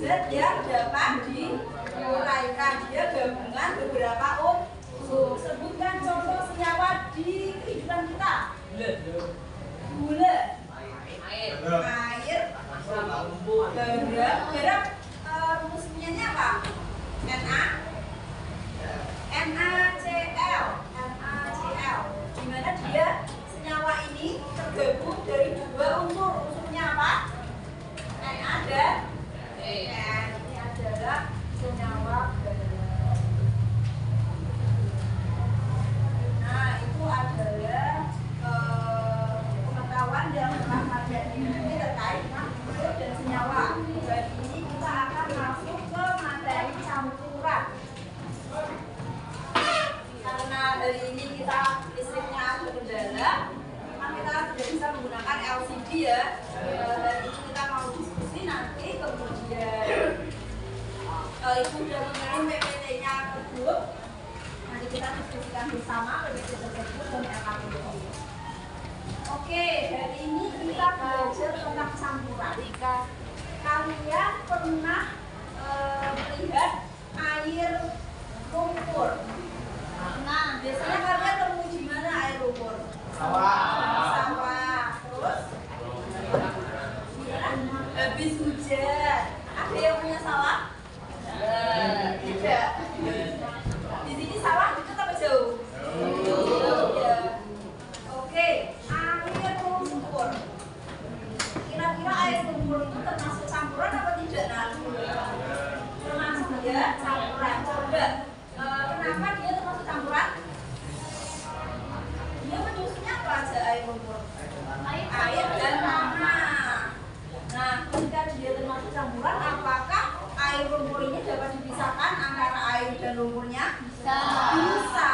zat yang dapat diuraikan. Dia gabungan beberapa unsur. Sebutkan contoh senyawa di kehidupan kita. Gula, air, garam, rumusnya apa? NaCl. Dimana dia senyawa ini tergabung dari dua unsur. Unsurnya apa? Na dan N. Ini adalah senyawa garam. Nah, itu adalah pengetahuan yang telah pelajari ini terkait dengan unsur dan senyawa. Dan ini kita akan masuk ke materi campuran. Karena hari ini kita listriknya terkendala, maka kita tidak bisa menggunakan LCD ya. Hari ini kita mau diskusi, nanti kemudian Ibu sudah mengirim PPT-nya ke grup. Nanti kita diskusikan bersama PPT tersebut dan LKPD. Oke, hari ini kita belajar tentang campuran. Kalian pernah melihat air lumpur? Nah, biasanya kalian temui di mana air lumpur? Sawah. Terus? Habis hujan. Ada yang punya sawah? Tidak. Di sini sawah dekat apa jauh? Jauh ya. Oke, air lumpur. Kira-kira air lumpur itu termasuk campuran apa tidak? Nah, termasuk ya campuran. Coba. Kenapa dia termasuk campuran? Dia menyusunnya apa aja air lumpur? Air dan tanah. Nah, ketika dia termasuk campuran, apakah air lumpur ini dapat dipisahkan antara air dan lumpurnya? Bisa.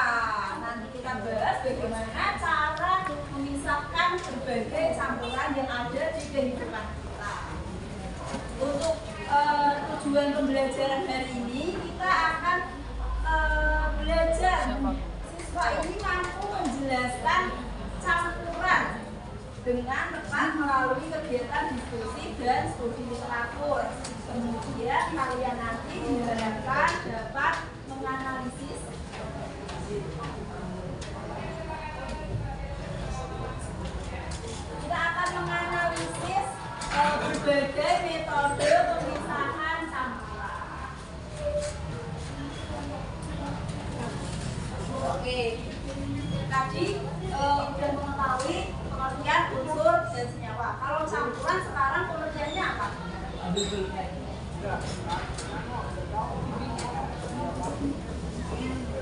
Nanti kita bahas bagaimana cara memisahkan berbagai campuran yang ada di kehidupan kita. Untuk tujuan pembelajaran hari ini, kita akan belajar. Siswa ini mampu menjelaskan campuran dengan tepat melalui kegiatan diskusi dan studi literatur. Kemudian kalian nanti diharapkan dapat menganalisis kita akan menganalisis berbagai metode pemisahan campuran. Oke, tadi sudah mengetahui pengertian unsur dan senyawa. Kalau campuran sekarang pengertiannya apa?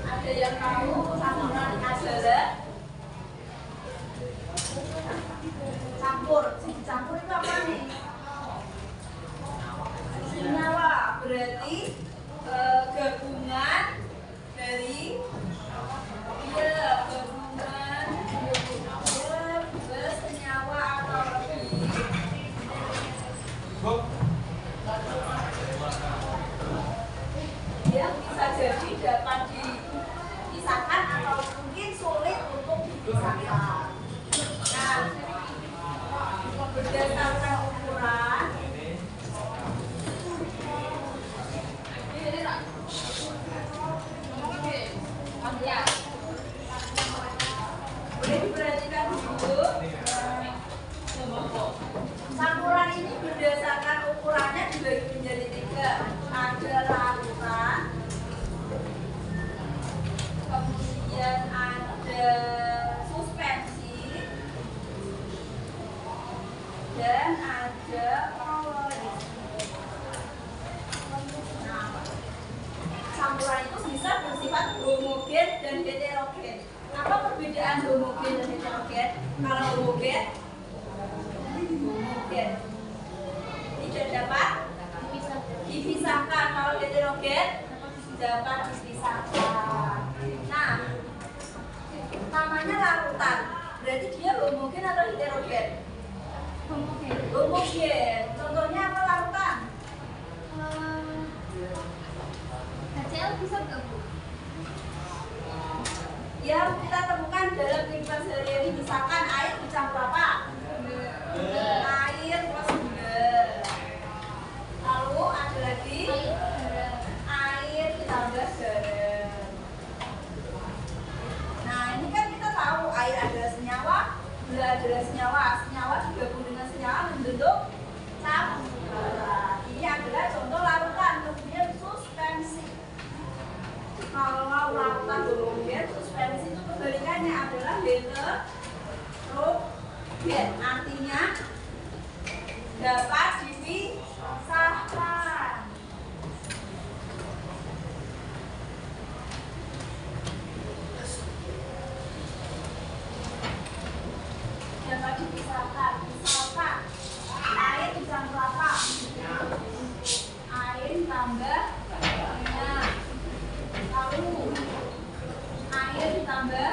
Ada yang tahu campuran adalah campur. Campur itu apa nih? Senyawa berarti gabungan dari gabungan bersenyawa atau lebih yang bisa jadi dapat dipisahkan atau mungkin sulit untuk dipisahkan. Nah, berdasarkan ukuran boleh diperhatikan dulu. Campuran ini berdasarkan ukurannya dibagi menjadi 3. Ada larutan, kemudian ada suspensi, dan ada polaris. Nah, campuran itu bisa bersifat homogen dan heterogen. Apa perbedaan homogen dan heterogen? Kalau homogen tidak dapat dipisahkan. Kalau heterogen dapat dipisahkan. Nah, namanya larutan. Berarti dia homogen atau heterogen? Homogen. Contohnya apa larutan? HCl bisa nggak, Bu? Yang kita temukan dalam kehidupan sehari-hari, misalkan air dicampur apa? Air plus gula. Lalu ada lagi adalah senyawa. Senyawa digabung dengan senyawa membentuk campuran. Ini adalah contoh larutan. Kemudian suspensi. Kalau larutan halogen, suspensi itu kebalikannya adalah heterogen. Artinya dapat dipisahkan. Dapat dipisahkan. Misalkan air dicampur apa? Air tambah minyak. Lalu air ditambah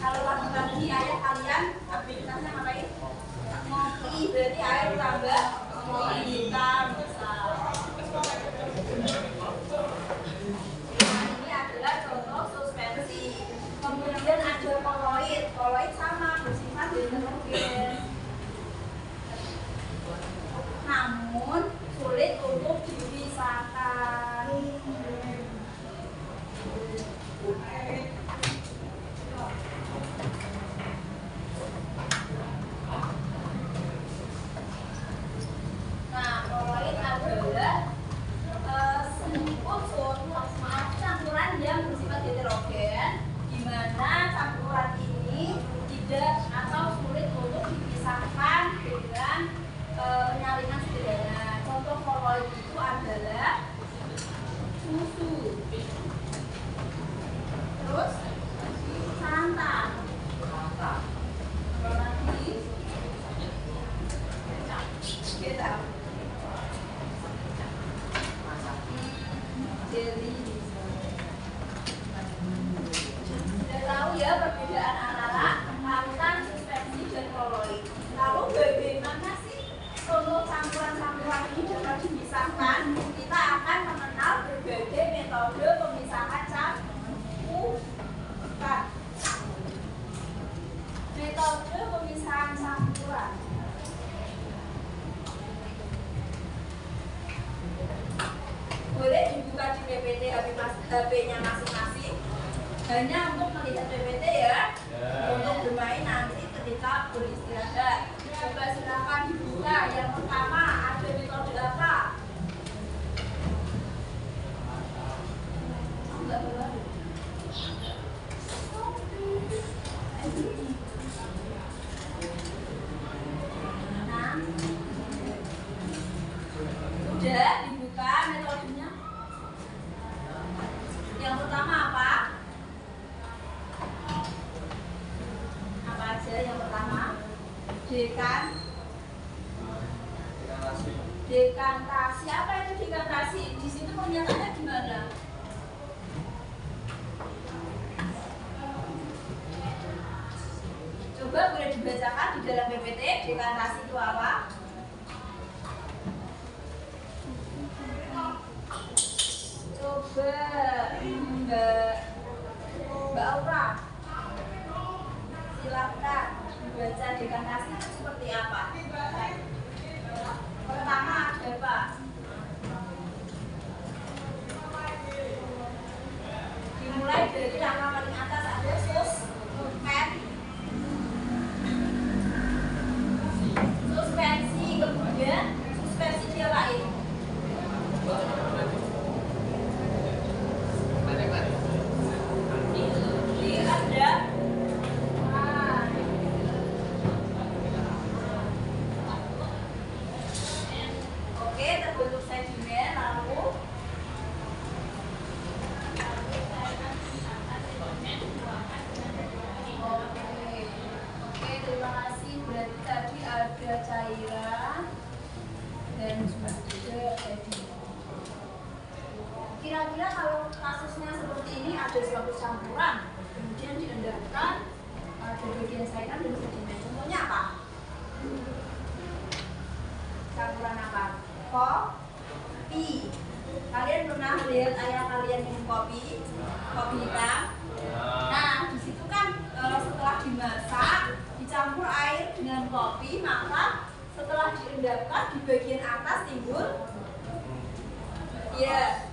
kalau pagi-pagi ayah kalian aktivitasnya ngapain? Ngopi, berarti air tambah ngopi hitam besar. Nah, ini adalah contoh suspensi. Kemudian ada koloid. Koloid sama bersifat heterogen, namun sulit untuk dipisahkan. Nah, koloid adalah campuran yang bersifat heterogen, di mana campuran ini tidak atau sulit untuk dipisahkan dengan penyaringan sederhana. Contoh koloid itu adalah susu, terus santan, lagi kecap, jelly. Sudah tahu ya perbedaan antara larutan, suspensi, dan koloid. Lalu bagaimana sih contoh campuran-campuran ini dapat dipisahkan? Kita akan mengenal berbagai metode pemisahan campuran. Metode pemisahan campuran. Boleh dibuka di PPT HP-nya masing-masing. Hanya untuk melihat PPT ya. Untuk bermain nanti ketika beristirahat. Coba silakan dibuka. Yang pertama ada metode apa? Enggak boleh. Nah, sudah dibuka metodenya. Yang pertama apa? Apa aja yang pertama? Dekantasi. Apa itu dekantasi? Di situ pernyataannya gimana? Coba boleh dibacakan di dalam PPT. Dekantasi itu apa? Coba Mbak Aura, silakan baca dekantasi itu seperti apa. Pertama ada apa? Dimulai dari langkah paling atas ada suspensi, kemudian suspensi dia lain. Terbentuk sedimen, lalu Oke, terima kasih. Berarti tadi ada cairan dan juga sedimen. Kira-kira kalau kasusnya seperti ini ada suatu campuran, kemudian diendapkan ada bagian cairan dan sedimen. Contohnya apa? Campuran apa? Kopi. Kalian pernah lihat ayah kalian minum kopi hitam? Nah, di situ kan setelah dimasak dicampur air dengan kopi, maka setelah diendapkan di bagian atas timbul ya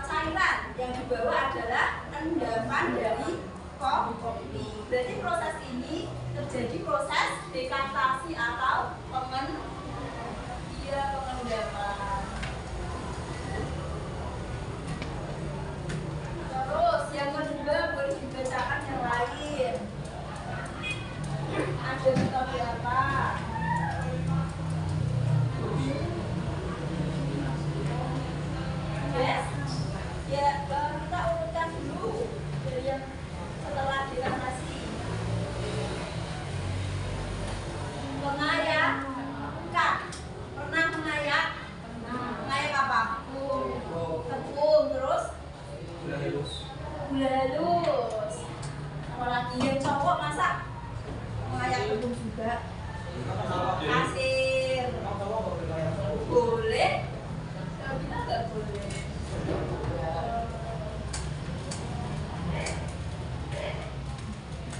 cairan. Yang di bawah adalah endapan dari kopi. Berarti proses ini terjadi proses dekantasi atau pengendapan. Terus yang kedua boleh dibacakan yang lain. Ada metode apa? Yes. Ya, kita urutkan dulu dari yang setelah dekantasi. Mengayak, pernah mengayak? Mengayak apa? Tepung, terus? Gula halus. Apalagi yang cowok masak mengayak tepung juga. Pasir. Boleh? Kalau kita nggak boleh.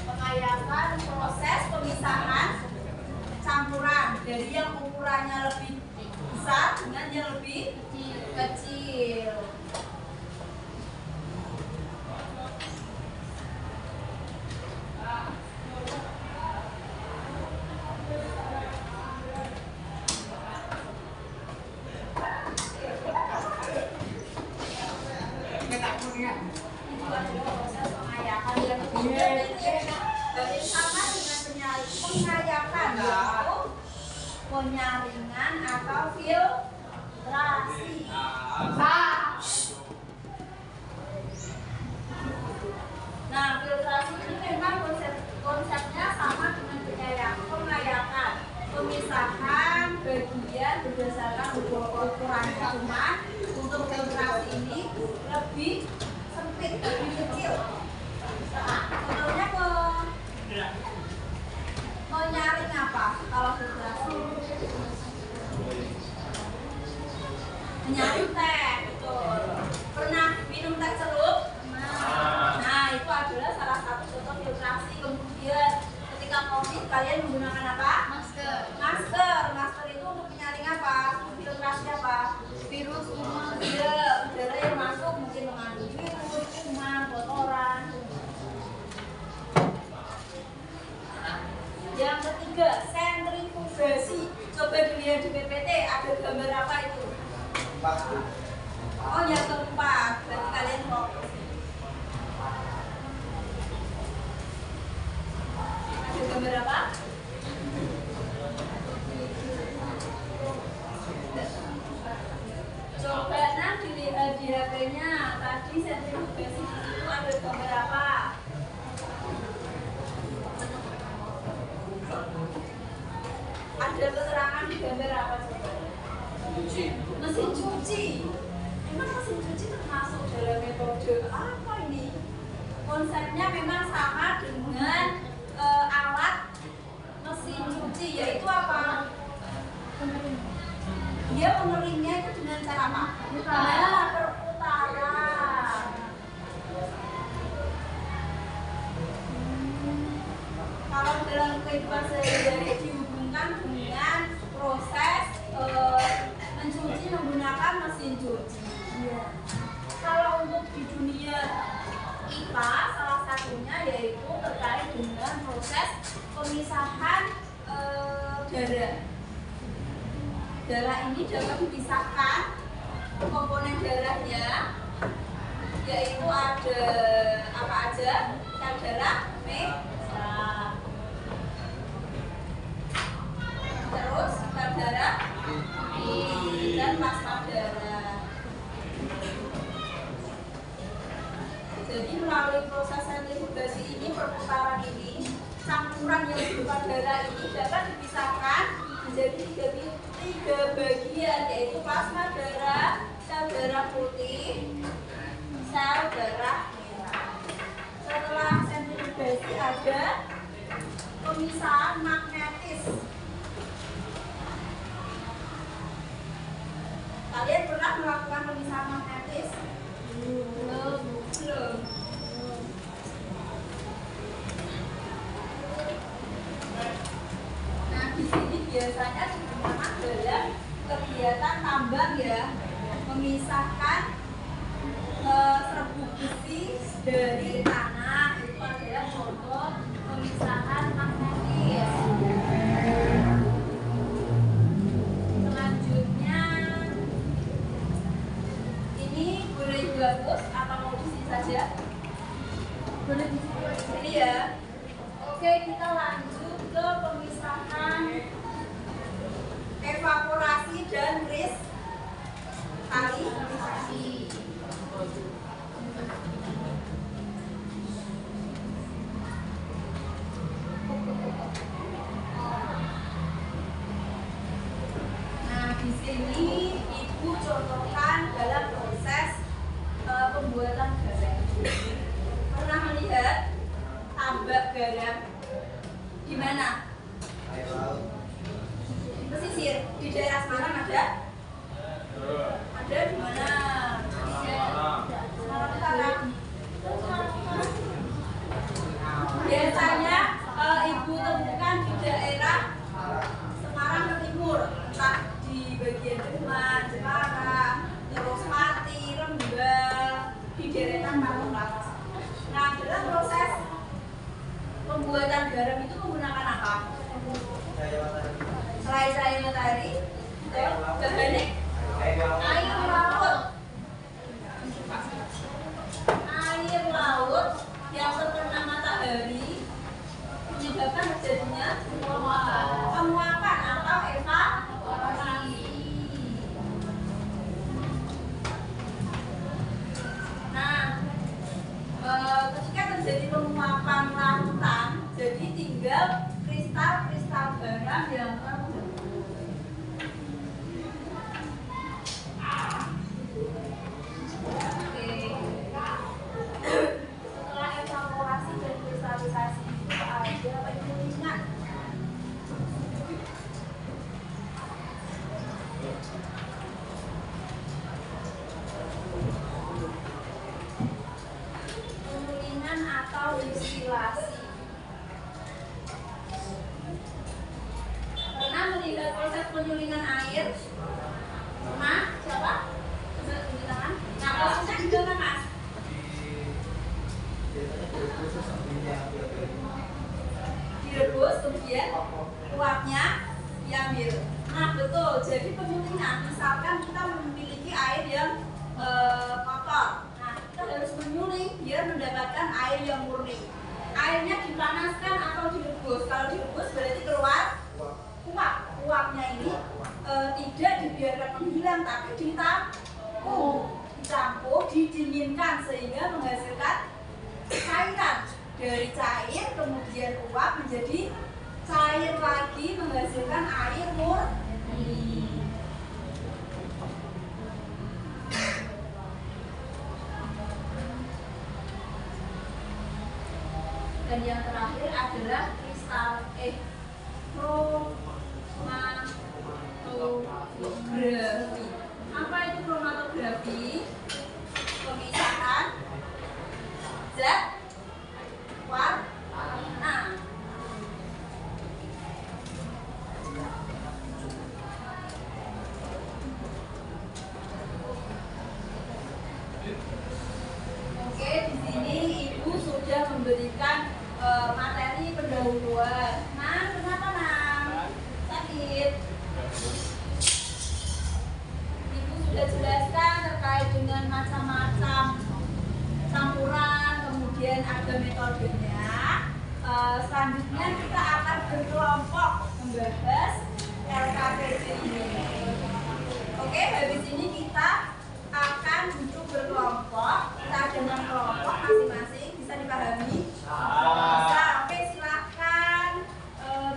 Pengayakan proses pemisahan campuran dari yang ukurannya lebih besar dengan yang lebih kecil. Penyaringan atau filtrasi. Nah, filtrasi ini memang konsepnya sama dengan pengayakan, pemisahan bagian berdasarkan ukuran cuman untuk filtrasi ini lebih sempit, lebih kecil. Contohnya menyaring apa kalau filtrasi? Menyaring teh, betul. Pernah minum teh celup? Nah, itu adalah salah satu contoh filtrasi. Kemudian ketika COVID kalian menggunakan apa? Masker itu untuk menyaring apa? Filtrasi apa? Virus, kuman, udara yang masuk mungkin mengandung virus, kuman, kotoran. Yang ketiga, sentrifugasi. Coba dilihat di PPT, ada gambar apa itu? Oh, yang keempat. Berarti kalian fokus. Ada gambar apa? Coba dilihat di HP-nya. Tadi sentrifugasi itu ada gambar apa? Ada keterangan di gambar apa coba? Mesin cuci. Emang mesin cuci termasuk dalam metode apa ini? Konsepnya memang sama dengan alat mesin cuci, yaitu apa? Dia mengeringnya itu dengan cara apa? Perputaran. Kalau dalam kehidupan sehari-hari dihubungkan dengan proses mencuci menggunakan mesin cuci. Kalau untuk di dunia IPA, salah satunya yaitu terkait dengan proses pemisahan darah. Darah ini dapat dipisahkan komponen darahnya, yaitu ada apa aja? Sel darah merah, terus sel darah putih dan plasma darah. Jadi melalui proses sentrifugasi ini, perputaran ini, campuran yang berupa darah ini dapat dipisahkan menjadi tiga bagian, yaitu plasma darah, sel darah putih, sel darah merah. Setelah sentrifugasi ada pemisahan magnetis. Kalian pernah melakukan pemisahan magnetis? Belum. Nah, di sini biasanya digunakan dalam kegiatan tambang ya, memisahkan serbu besi dari tanah itu adalah contoh pemisahan magnetis. Selanjutnya ini boleh dihapus atau mau di sini saja? Boleh di sini ya. Oke, kita lanjut ke pemisahan evaporasi dan kristalisasi. Nah, di sini Ibu contohkan dalam proses pembuatan garam. Pernah melihat tambak garam di mana? Di pesisir. Di daerah Semarang ada? Ada di mana? Semarang Utara. Biasanya Ibu temukan di daerah Semarang ke timur, entah di bagian Demak, Jepara, terus Pati, Rembang, di deretan Palu-Palu. Nah, dalam proses pembuatan garam itu menggunakan apa? Selain cahaya matahari, bahannya air laut. Air laut yang terkena matahari menyebabkan terjadinya penguapan atau evaporasi. Nah, ketika terjadi penguapan larutan, jadi tinggal kristal-kristal garam yang terbentuk. Setelah evaporasi dan kristalisasi itu ada penyulingan. Penyulingan atau distilasi. Pernah melihat proses penyulingan air? Pernah? Siapa? Coba tunjuk tangan. Nah, prosesnya gimana, Mas? Direbus, kemudian uapnya diambil. Nah, betul. Jadi penyulingan, misalkan kita memiliki air yang kotor. Nah, kita harus menyuling biar mendapatkan air yang murni. Airnya dipanaskan atau direbus. Kalau direbus berarti keluar uap. Uapnya ini tidak dibiarkan menghilang, tapi dicampur, didinginkan sehingga menghasilkan cairan. Dari cair kemudian uap menjadi cair lagi menghasilkan air murni. Dan yang terakhir adalah kristal kromatografi. Apa itu kromatografi? Pemisahan zat warna. Oke, di sini Ibu sudah memberikan materi pendahuluan. Nang, kenapa Nang? Sakit? Ibu sudah jelaskan terkait dengan macam-macam campuran, kemudian ada metodenya. Selanjutnya kita akan berkelompok membahas LKPD ini. Oke, habis ini kita akan duduk berkelompok. Kita ada 6 kelompok masing-masing. Bisa dipahami? Bisa. Oke, silahkan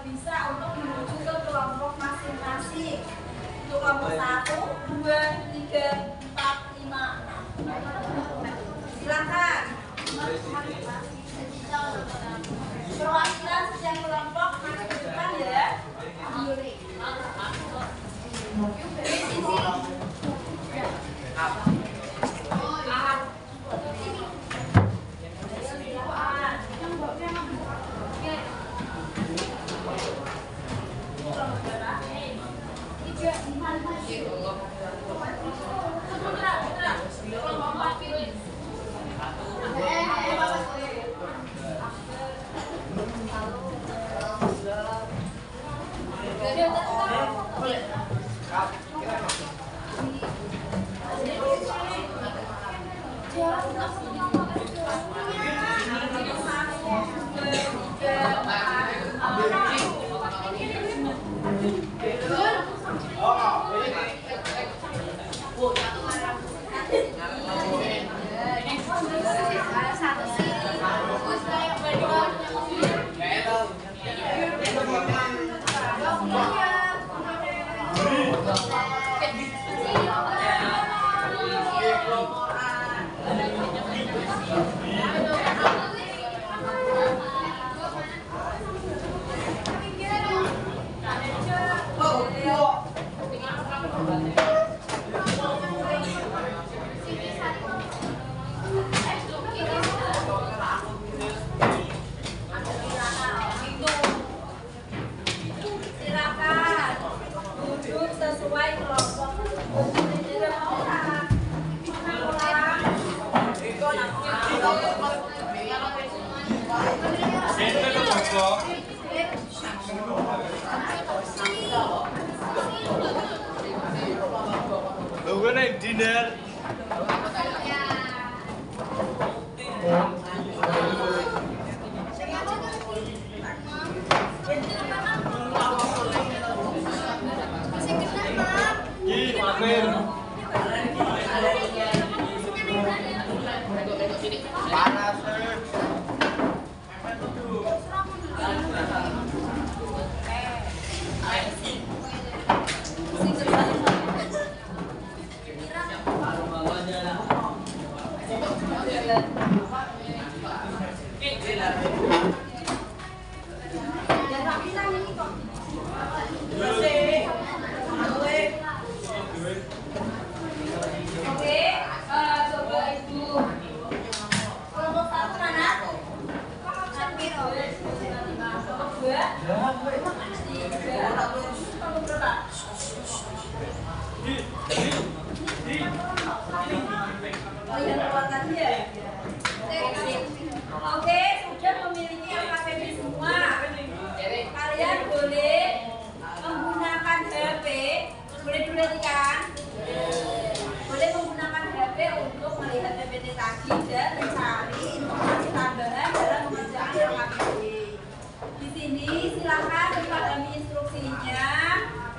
bisa untuk menuju ke kelompok masing-masing. Untuk kelompok 1, 2, 3, 4, 5, 6. Silahkan. Perwakilan setiap kelompok masuk ke depan ya. Dari sisi We're gonna dinner. Oke, sudah memiliki LKPD semua. Kalian boleh menggunakan HP, boleh kan? Boleh menggunakan HP untuk melihat PPT tadi dan mencari informasi tambahan dalam mengerjakan LKPD. Di sini silakan dipahami instruksinya,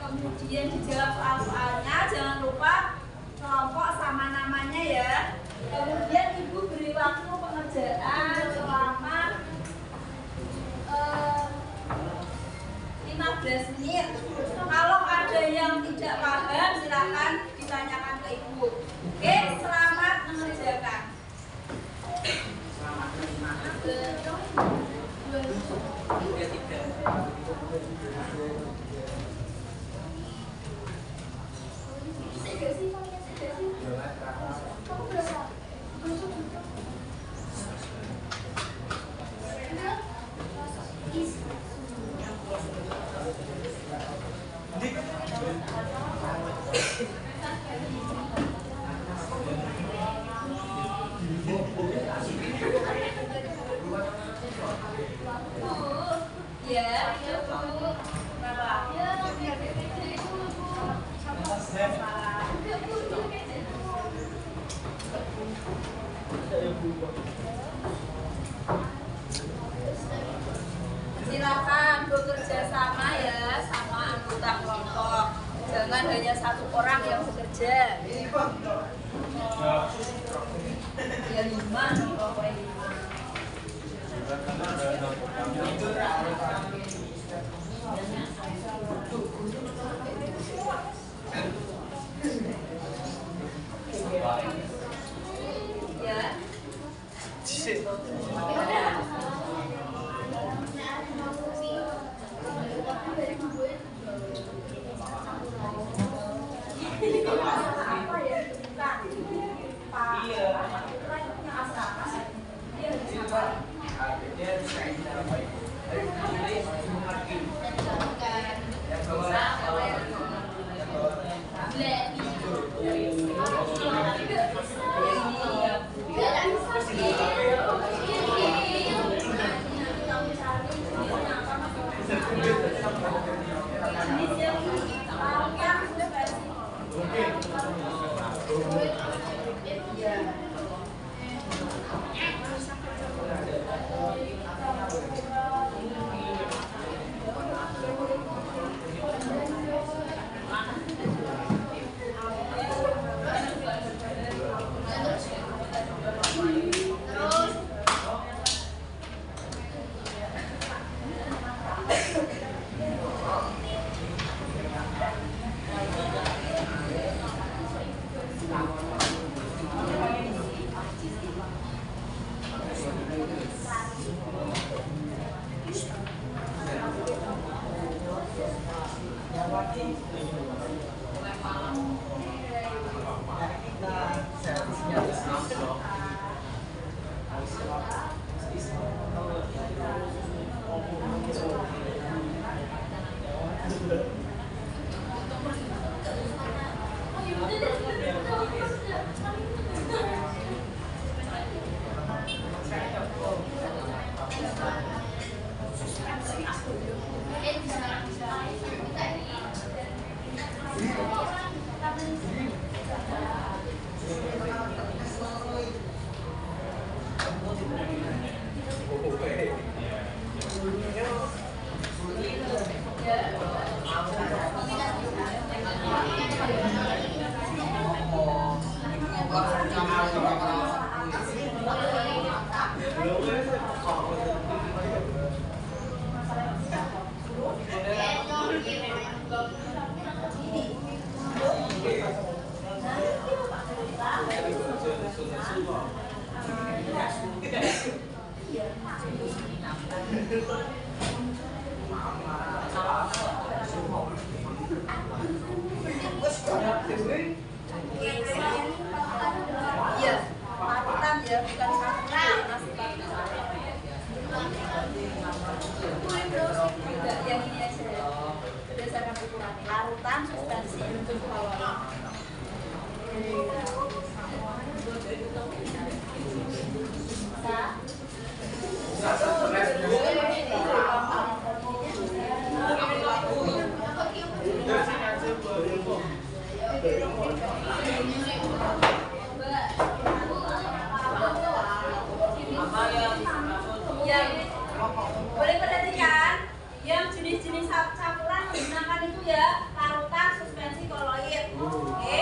kemudian dijawab soal-soalnya. Jangan lupa kelompok sama namanya ya. Kemudian ibu beri waktu pengerjaan selama 15 menit. Kalau ada yang tidak paham silakan ditanyakan ke ibu. Oke, selamat mengerjakan. Ya, silakan bekerja sama ya sama anggota kelompok. Jangan hanya satu orang yang bekerja. Ya 5 kelompoknya 5. Ya. Iya, larutan ya, bukan satu nasi Enggak, yang ini aja ya. Berdasarkan ukuran larutan substansi. Boleh perhatikan yang jenis-jenis campuran menggunakan itu ya larutan, suspensi, koloid. Oke.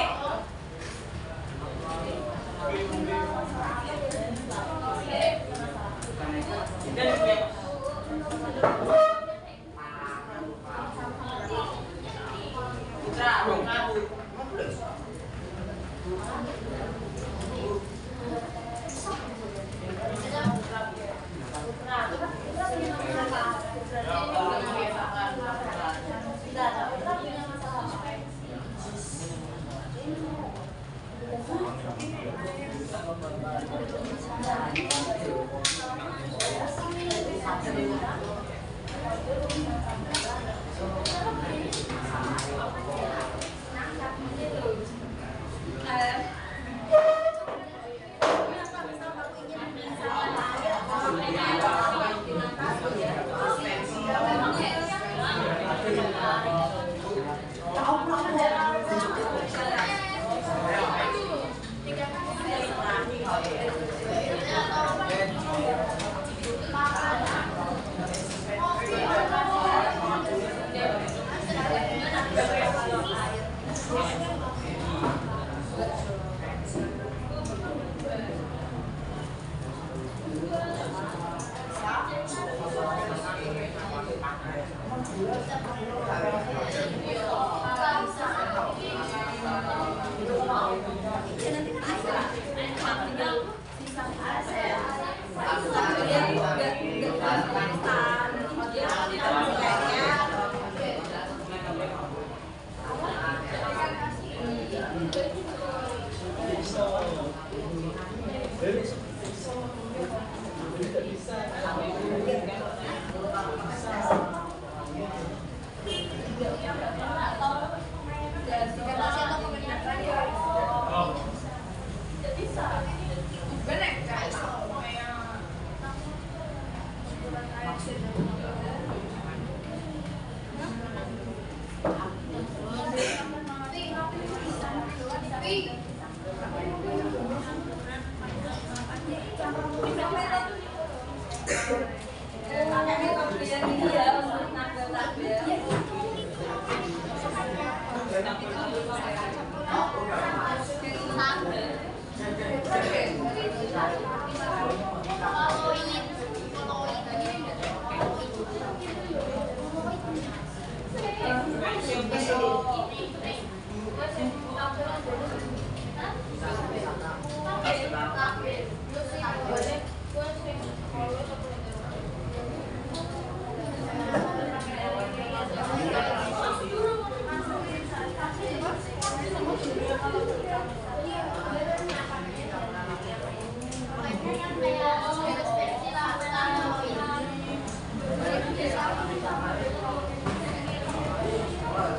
Juga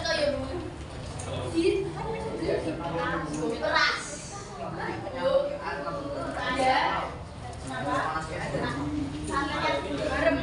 tuh ya Bu. Beras. Ya. Garam.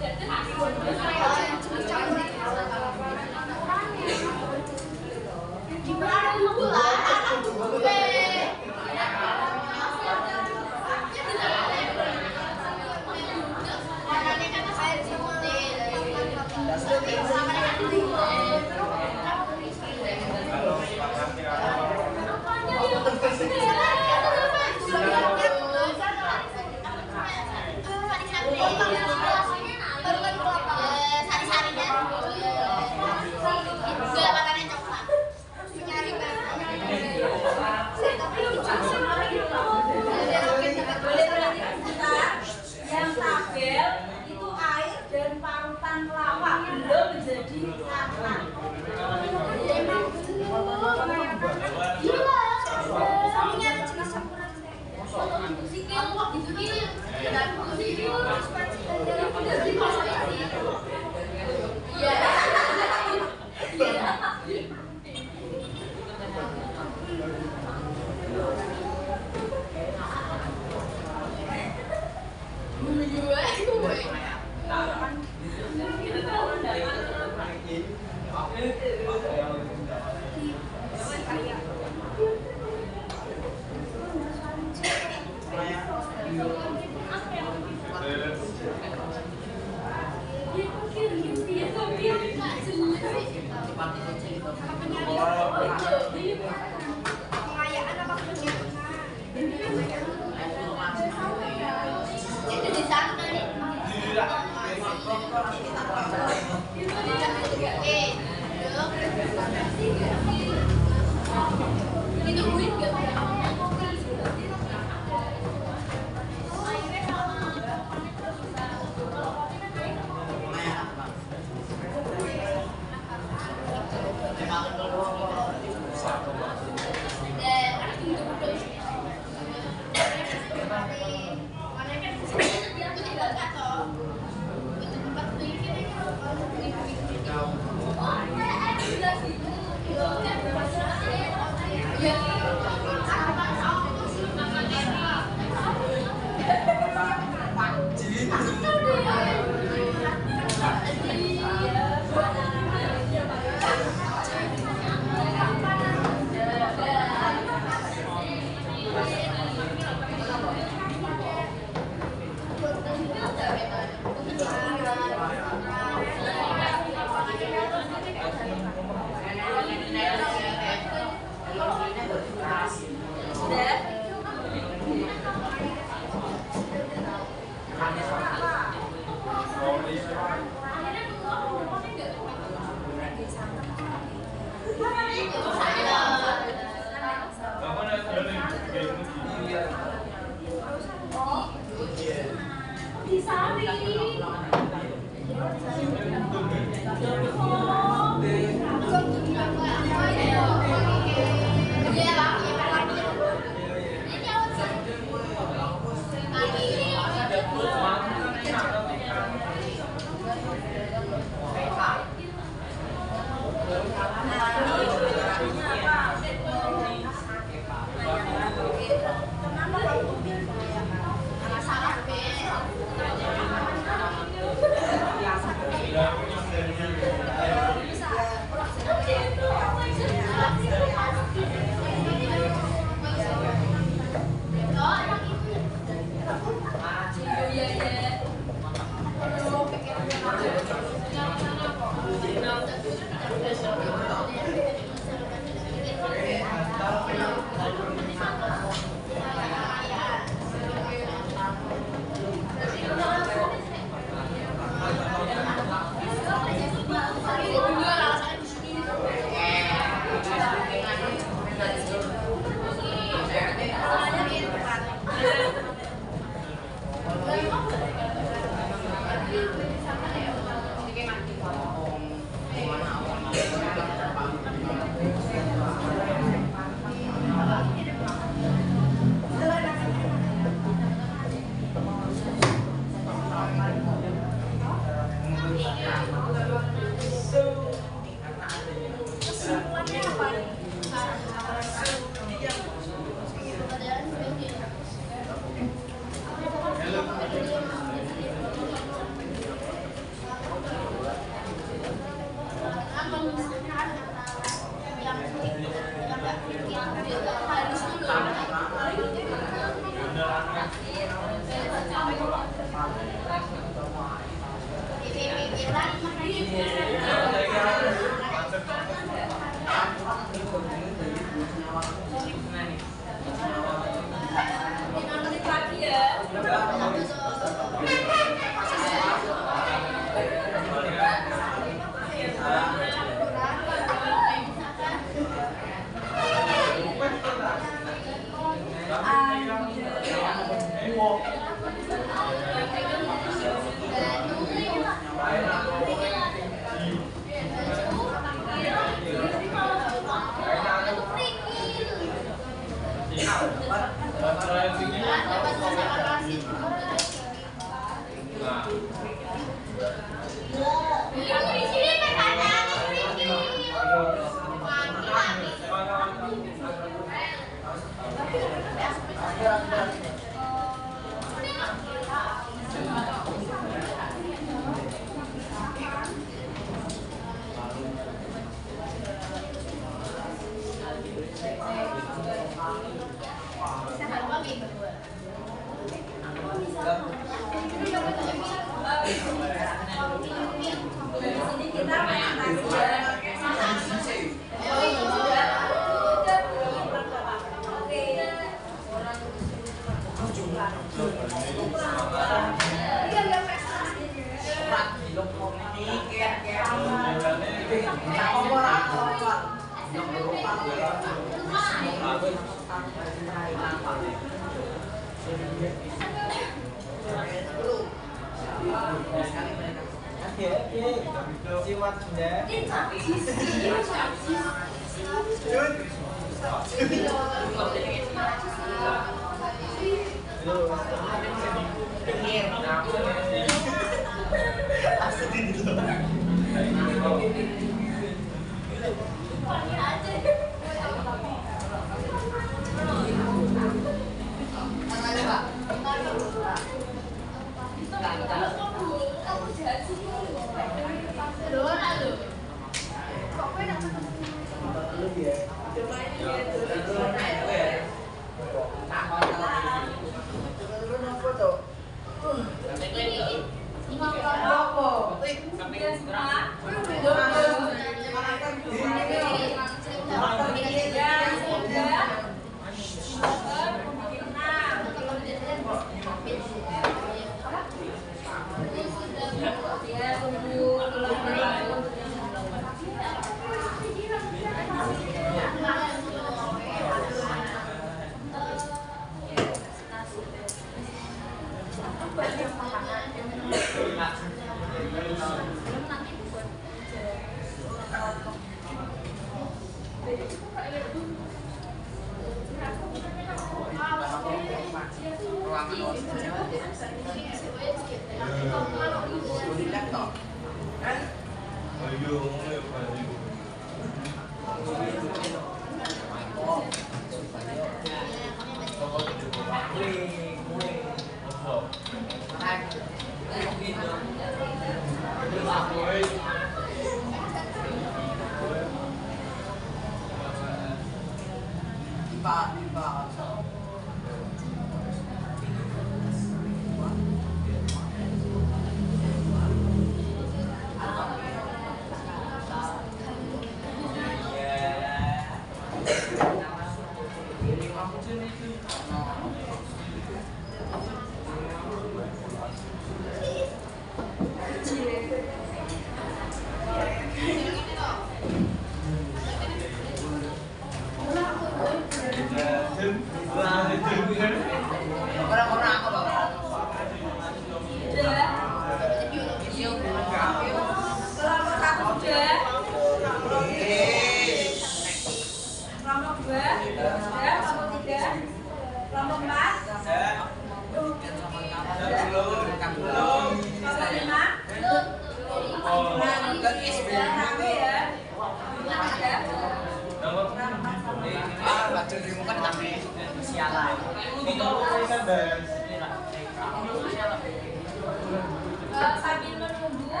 Sambil menunggu,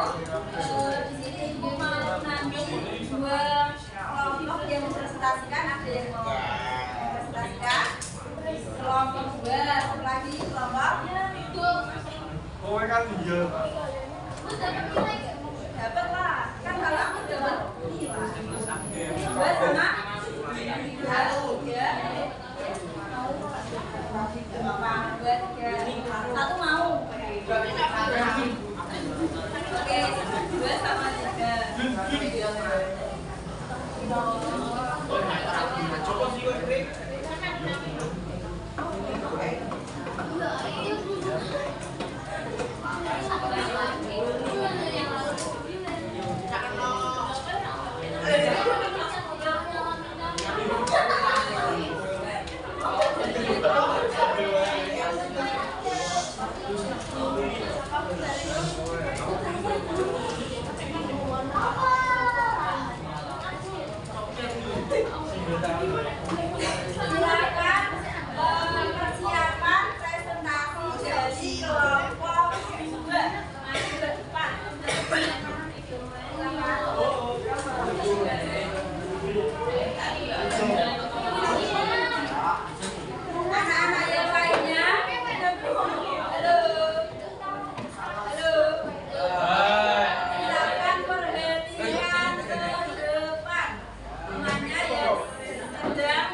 di sini ibu mau nanti dua kelompok yang mempresentasikan, ada yang mau mempresentasikan. Kelompok dua, satu lagi kelompok Kowe kan iya. dapat lah, kan kalau aku dapat dua sama tiga, bapak dua tiga, satu mau. Oke, dua sama tiga. Silakan persiapan presentasi dari kelompok dua. Maju ke depan. Anak-anak yang lainnya, halo, halo. Silakan perhatikan ke depan. Temannya yang sedang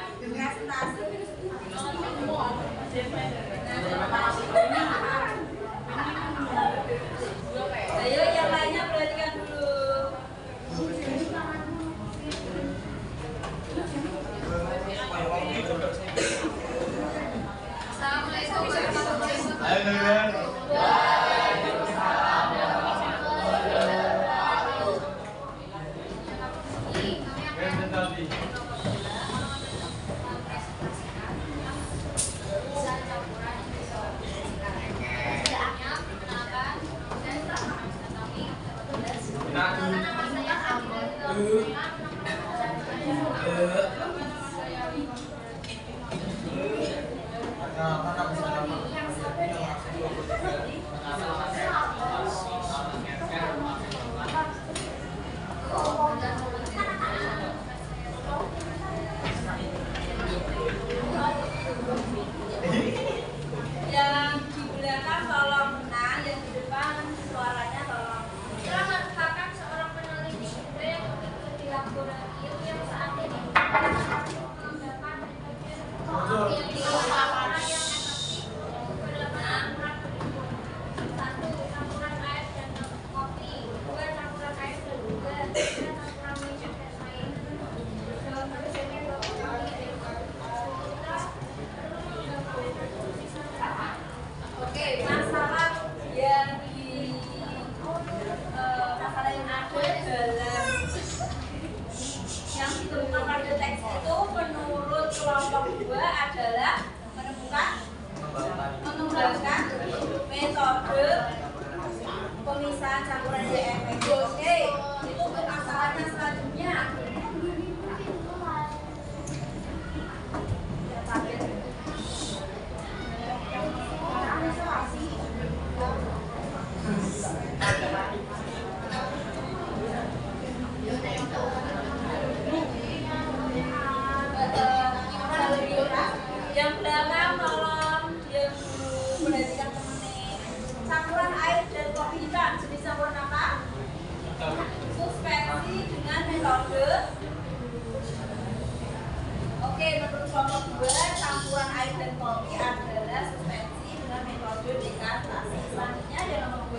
kelompok 2 campuran air dan kopi adalah suspensi dengan metode dekantasi. Selanjutnya ada nomor 2.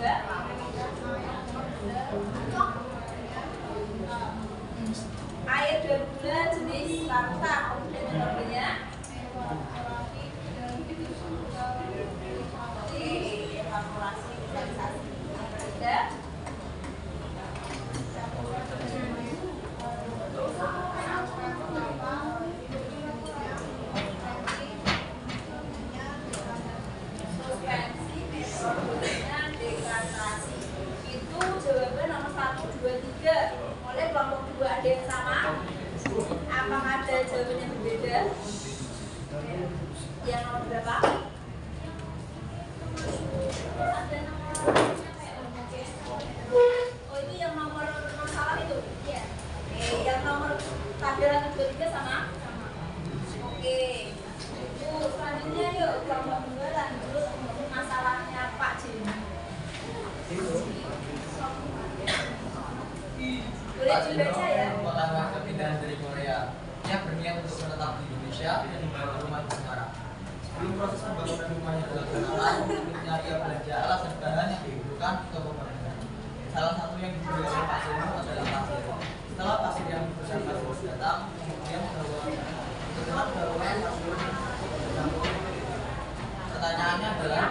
Air dan gula jenis lanta, kemudian metodenya evaporasi kristallisasi. Ada suspensi, metodenya dekantasi. Itu jawaban nomor 1, 2, 3. Oleh kelompok 2 ada yang sama? Apakah ada jawaban yang berbeda? Yang nomor berapa? Ada nomor. Oh, itu yang nomor masalah itu? Iya. Oke, yang nomor tabelan 2, 3 sama? Sama. Oke. Selanjutnya yuk kelompok 2 lanjut untuk masalahnya Pak Jimmy. Boleh dibaca ya? Merupakan warga pindahan dari Korea yang berniat untuk menetap di Indonesia dan membangun rumah di Semarang. Sebelum proses pembangunan rumahnya dilaksanakan, menurutnya ia belanja alat dan bahan yang dibutuhkan ke pemerintah. Salah satu yang dibeli oleh Pak Seno adalah pasir. Setelah pasir yang bersama terus datang, kemudian setelah pendaruan pasir bercampur. Pertanyaannya adalah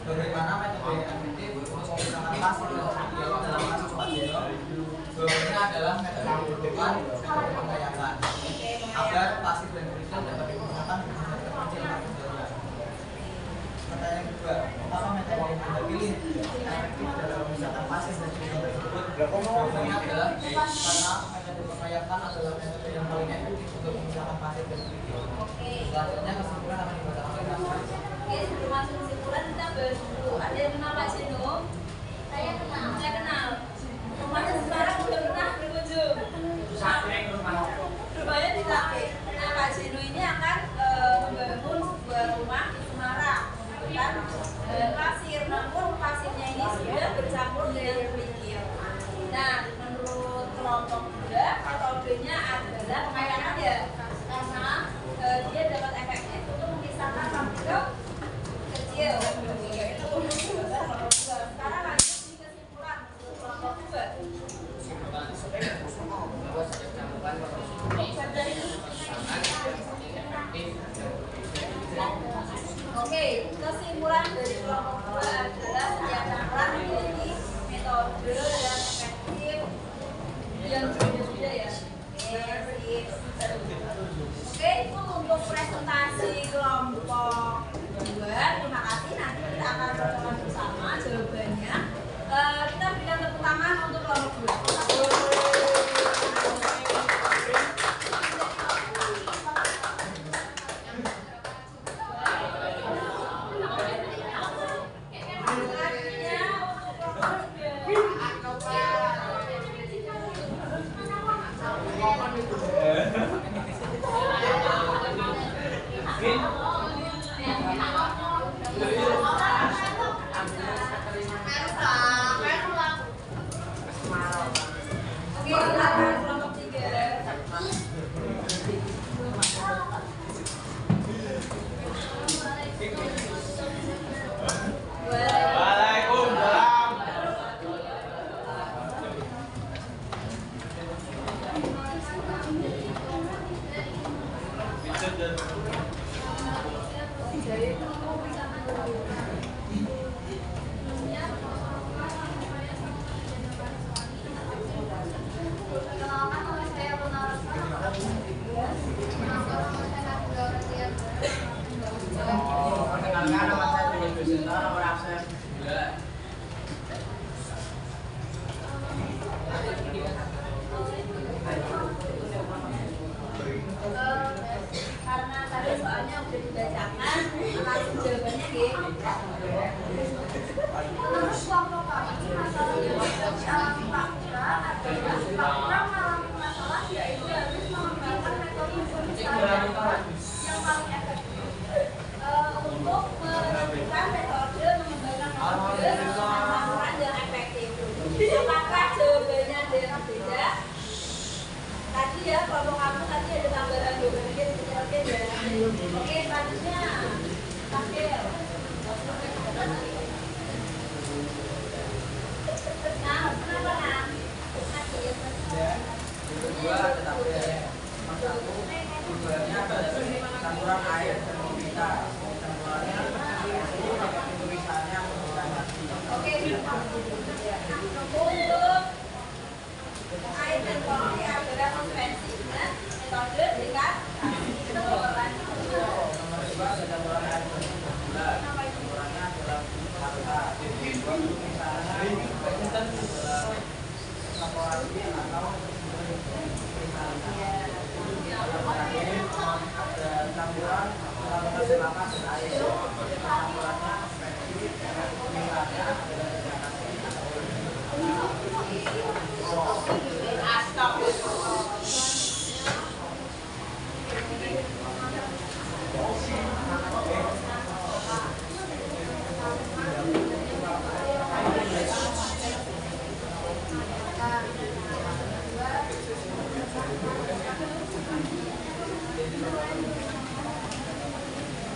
bagaimana metode yang efektif untuk memisahkan pasir dalam kasus Pak Seno? Jawabannya adalah metode yang dibutuhkan metode pengayakan agar pasir dan kristal dapat dipisahkan dengan metode kecil makin darurat. Pertanyaan kedua, apa metode yang Anda pilih efektif dalam memisahkan pasir dan kristal tersebut? Jawabannya adalah karena metode pengayakan adalah metode yang paling efektif untuk memisahkan pasir dan kristal. Selanjutnya kesimpulan akan dibacakan oleh Mas. Oke, sebelum masuk kesimpulan kita bahas dulu. Ada yang kenal Pak Seno? Saya kenal. Saya kenal. Rumahnya di Semarang udah pernah berkunjung. Rumahnya di Tapik. Nah, Pak Seno ini akan membangun sebuah rumah di Semarang dengan pasir. Namun pasirnya ini sudah bercampur dengan kerikil. Nah, menurut kelompok 2, metodenya adalah pengayakan ya, karena dia dapat efektif untuk memisahkan partikel kecil. Itu kelompok 2. Sekarang lanjut di kesimpulan untuk kelompok 2. Oke, kesimpulan dari kelompok 2 adalah setiap campuran memiliki metode yang efektif yang berbeda-beda ya. Oke, itu untuk presentasi kelompok 2. Terima kasih. Nanti kita akan berjalan bersama jawabannya. Kita berikan tepuk tangan untuk kelompok 2. Oke, silakan kelompok 3. Waalaikumsalam. Kenalkan nama saya Luna Rosma. Perkenalkan nama saya Tulus Wisenta, nomor absen 2. Karena tadi soalnya udah dibacakan, langsung jawabannya gitu. Menurut kelompok kami, masalah yang dialami Pak Putra adalah Pak Putra mengalami masalah yaitu harus mengembangkan metode pemisahan yang paling efektif Untuk menentukan metode pengembangan yang efektif. Apakah jawabannya ada yang beda? Tadi ya, kelompok kamu tadi ada tambahan jawaban sedikit ya. Oke, selanjutnya takdir. Nah, kenapa nah? Kedua ada tabel. Nomor 1 tujuannya adalah campuran air dan pembita. Campurannya tulisannya menggunakan hati. Oke, untuk air dan kopi adalah suspensi dengan metode berikan teguran. Nomor 2 ada campuran air dan gula. Campurannya adalah harta. Tulisannya adalah evaporasi atau ada campuran selama selama dan air. Campurannya tulisannya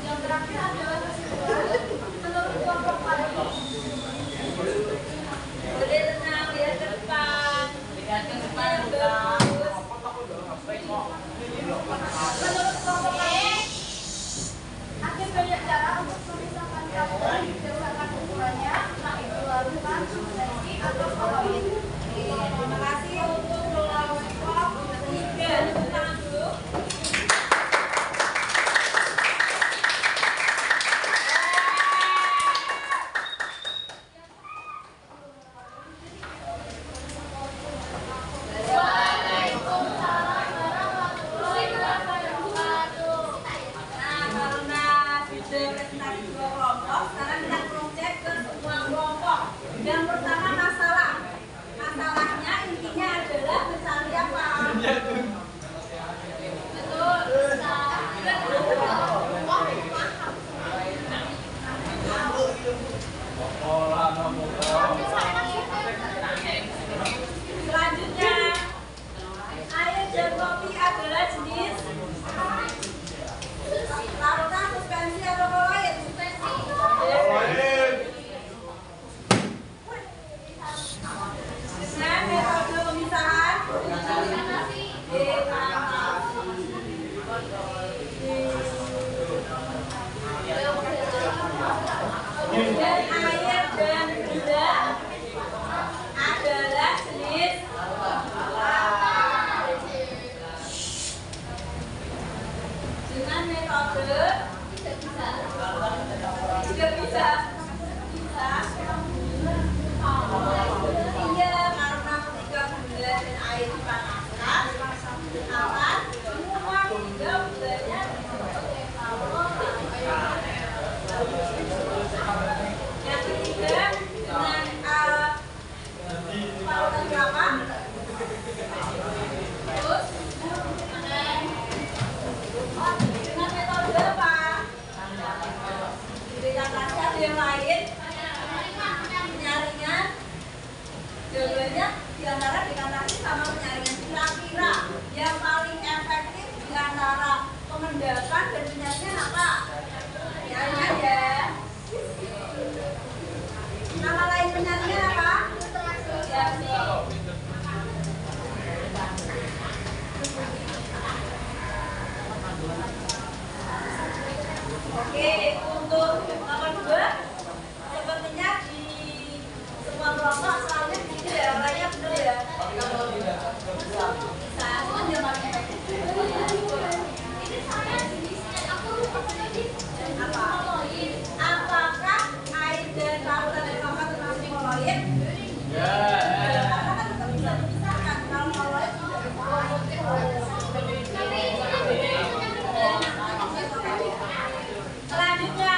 Yang terakhir adalah kesimpulan menurut kelompok kalian. Boleh tenang, lihat ke depan. lihat ke depan udah. Menurut kelompok kalian, ada banyak cara untuk memisahkan campuran berdasarkan ukurannya, entah itu larutan, suspensi, atau koloid. Terima kasih untuk kelompok 3. Tepuk tangan dulu. Waalaikumsalam warahmatullahi wabarakatuh. Nah, karena sudah presentasi 2 kelompok, sekarang kita cross-check ke semua kelompok. Yang pertama masalah. Masalahnya intinya adalah mencari apa? Betul. Selanjutnya, air dan kopi adalah jenis larutan, suspensi, atau koloid? Dengan metode pemisahan dan air dan gula adalah jenis dengan metode tidak bisa iya, karena ketika gula dan air dipanaskan akan semua hingga gulanya yang ketiga dengan parutan berapa? Terus dengan metode apa? Diberikan nasihat yang lain penyaringan jawabannya diantara dikatakan sama penyaringan kira-kira yang paling efektif diantara pemendapan dan penyaringan apa? Penyaringan ya. Nama lain penyaringan apa? Ya, oke, untuk nomor 2 sepertinya di semua kelompok selalu gitu ya, orangnya bener ya. Bisa, cuman dia paling efektif. Ini saya jenisnya, aku lupa tadi. Apa? Apakah air dan larutan dari kamar termasuk koloid? Karena kan tetap bisa dipisahkan. Kalau koloid tidak selanjutnya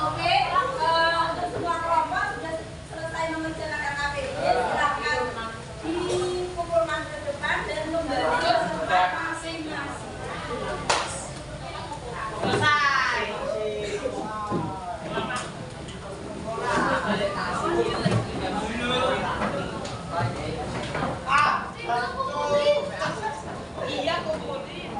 oke, untuk semua kelompok sudah selesai mengerjakan KKP. Silakan dikumpulkan ke depan dan kembali ke tempat masing-masing. Selesai. Iya, kumpulin.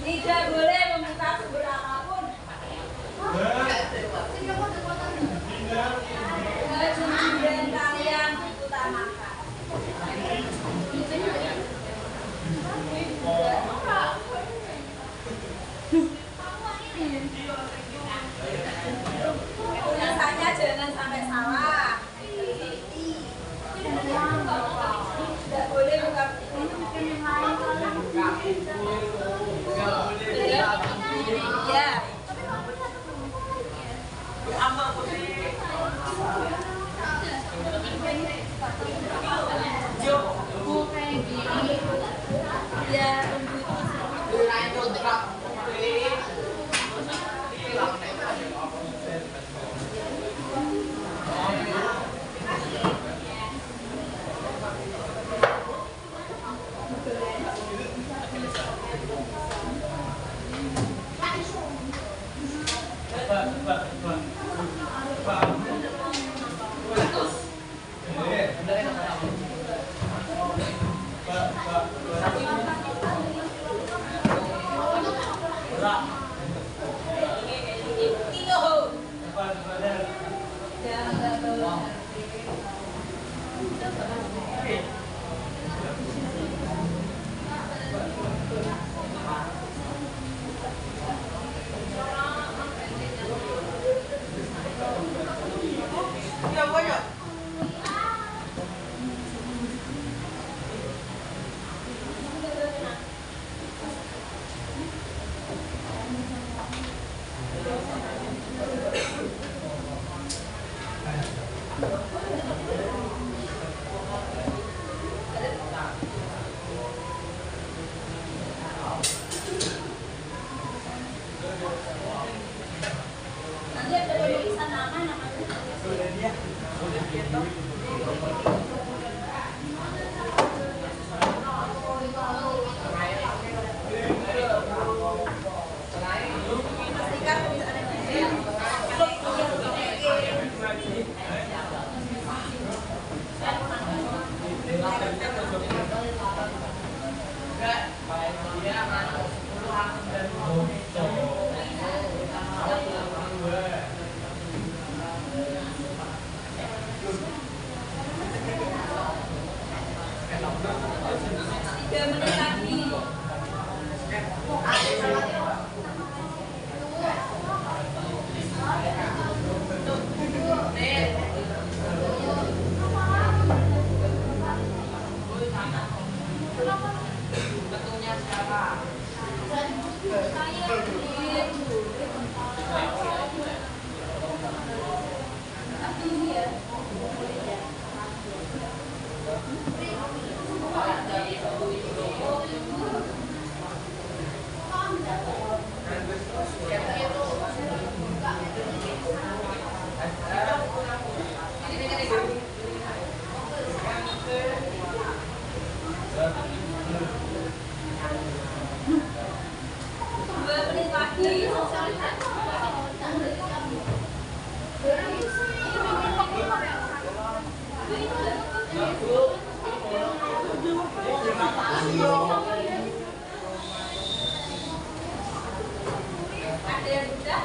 Tidak boleh membuka sumber apapun. Kejujuran kalian utamakan. Tulisannya jangan sampai salah. Tidak boleh buka. Ya. Ada yang udah?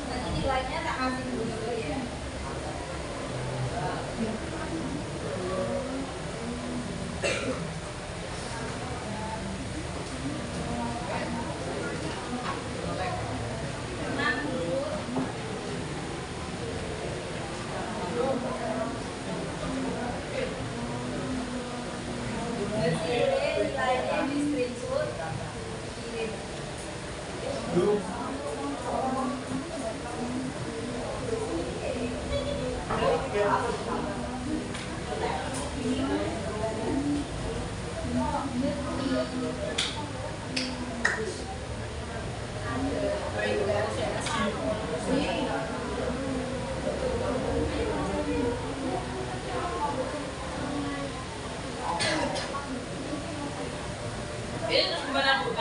Nanti nilainya tak kasih dulu ya. Nilainya di screenshot, kirim. Ini terus gimana Bu?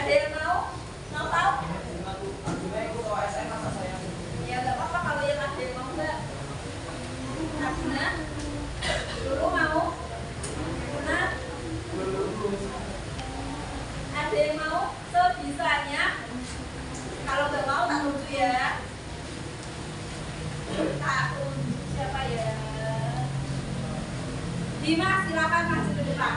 Ada yang mau? Mau tahu? Ya nggak apa-apa kalau yang ada yang mau nggak. Nah, dulu mau? Nah, ada yang mau? Sebisanya. Kalau nggak mau tak lucu ya. Tak siapa ya? Dimas, silakan maju ke depan.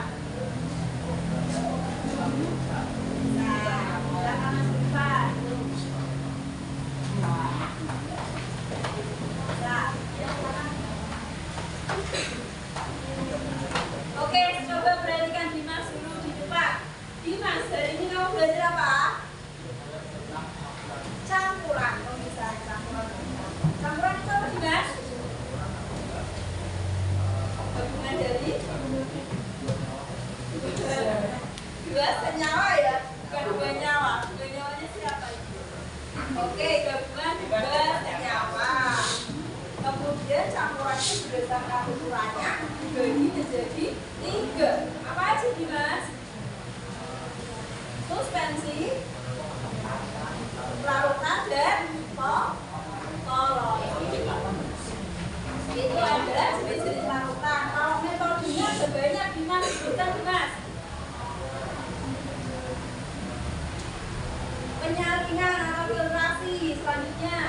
Oke, coba perhatikan Dimas dulu di depan. Dimas, hari ini kamu belajar apa? Campuran. Oh, bisa campuran. Campuran itu apa, Dimas? Gabungan dari dua senyawa ya, bukan dua nyawa. Dua nyawanya siapa itu? Oke, gabungan dua senyawa. Kemudian campurannya berdasarkan ukurannya dibagi menjadi 3. Apa aja Dimas? Suspensi, larutan, dan koloid. Itu adalah jenis-jenis larutan. Kalau metodenya ada banyak, Dimas, sebutkan Dimas. Penyaringan atau filtrasi, selanjutnya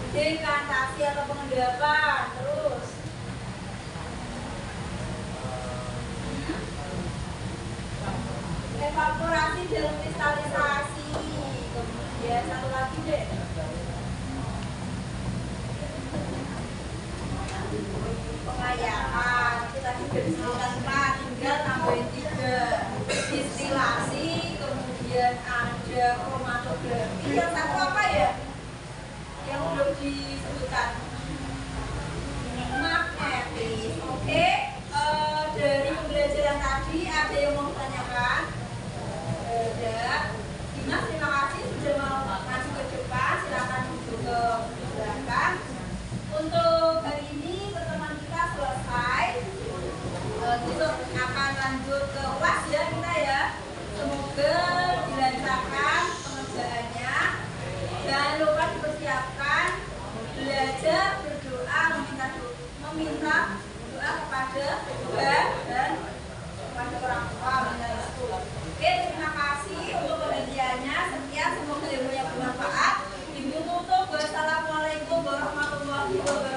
dekantasi atau pengendapan, terus evaporasi dan kristalisasi, kemudian satu lagi deh, pengayaman. Kita juga disebutkan 4, tinggal tambahin 3. Distilasi, kemudian ada kromatografi, yang satu apa ya? Yang belum disebutkan, magnetis. Oke, dari pembelajaran tadi ada yang mau ditanyakan? Ada. Dimas, terima kasih sudah mau maju ke depan. Silakan duduk ke belakang. Untuk hari ini pertemuan kita selesai. Besok akan lanjut ke UAS ya kita ya. Semoga dilancarkan pengerjaannya. Jangan lupa dipersiapkan belajar, berdoa, meminta doa kepada Tuhan dan kepada orang tua, meminta restu. Oke, terima kasih untuk perhatiannya. Sekian, semoga ilmunya bermanfaat. Ibu tutup. Wassalamualaikum warahmatullahi wabarakatuh.